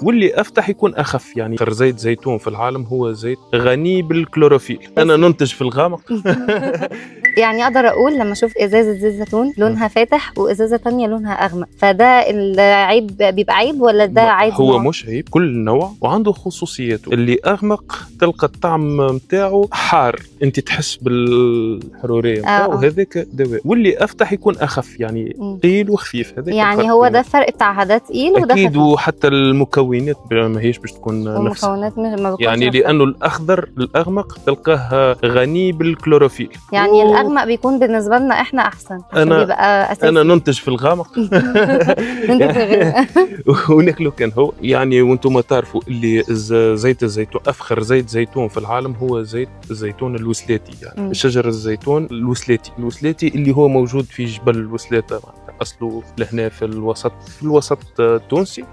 واللي أفتح يكون أخف. يعني أكثر زيت زيتون في العالم هو زيت غني بالكلوروفيل. أنا ننتج في الغامق. يعني أقدر أقول لما أشوف إزازة زيت زيتون لونها فاتح وإزازة تانية لونها أغمق، فده العيب بيبقى عيب ولا ده عادي؟ هو مش عيب، كل نوع وعنده خصوصياته. اللي أغمق تلقى الطعم متاعه حار، أنت تحس بالحرورية متاعه، هذاك دواء. واللي أفتح يكون أخف، يعني ثقيل وخفيف. هذاك يعني هو ده الفرق بتاعها، ده تقيل وده خفيف. أكيد، وحتى المكونات ما هيش باش تكون نفسها. ما يعني لأنه الأخضر الأغمق تلقاه غني بالكلوروفيل. يعني الأغمق بيكون بالنسبة لنا إحنا أحسن. أنا ننتج في الغامق. وناكله كان هو. يعني وانتم تعرفوا اللي زيت الزيتون، أفخر زيت زيتون في العالم هو زيت الزيتون الوسلاتي. يعني شجر الزيتون الوسلاتي اللي هو موجود في جبل الوسلاتة، أصله لهنا في الوسط التونسي.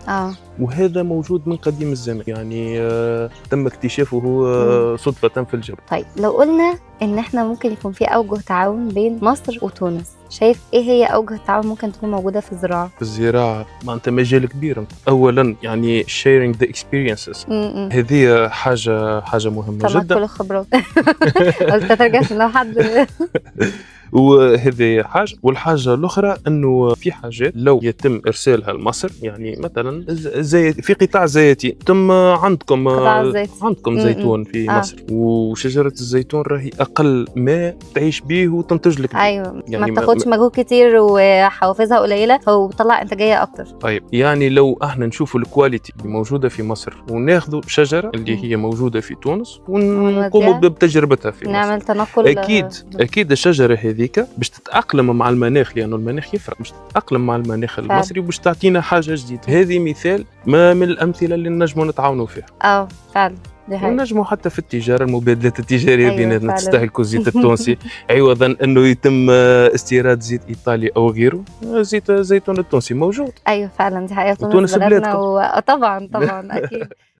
وهذا موجود من قديم الزمان. يعني تم اكتشافه صدفة في الجبل. طيب لو قلنا إن إحنا ممكن يكون في أوجه تعاون بين مصر وتونس، شايف إيه هي أوجه التعاون ممكن تكون موجودة في الزراعة؟ في الزراعة معناتها مجال كبير. أولاً يعني sharing the experiences. هذه حاجة مهمة جدا. كل الخبرات. قلت ترجعش لو حد. وهذه حاجة. والحاجة الأخرى أنه في حاجات لو يتم إرسالها لمصر، يعني مثلا في قطاع زيتي، تم عندكم زيتون في مصر، وشجرة الزيتون راهي أقل ما تعيش به وتنتج لك. أيوة، يعني ما تاخدش مجهود كتير وحوافزها قليلة وبتطلع إنتاجية أكتر. طيب يعني لو احنا نشوفوا الكواليتي اللي موجودة في مصر وناخذوا شجرة اللي هي موجودة في تونس ونقوموا بتجربتها في مصر، نعمل تنقل. أكيد الشجرة هذيك باش تتأقلم مع المناخ، لأنه المناخ يفرق، باش تتأقلم مع المناخ المصري وباش تعطينا حاجة جديدة. هذه مثال ما من الأمثلة اللي نجموا نتعاونوا فيها. فعلا. ونجموا حتى في التجارة، المبادلات التجارية بيناتنا تستهلكوا الزيت التونسي عوضا أنه يتم استيراد زيت إيطالي أو غيره. زيت الزيتون التونسي موجود. أيوة فعلا، دي حقيقة. تونس بلادكم. طبعا أكيد.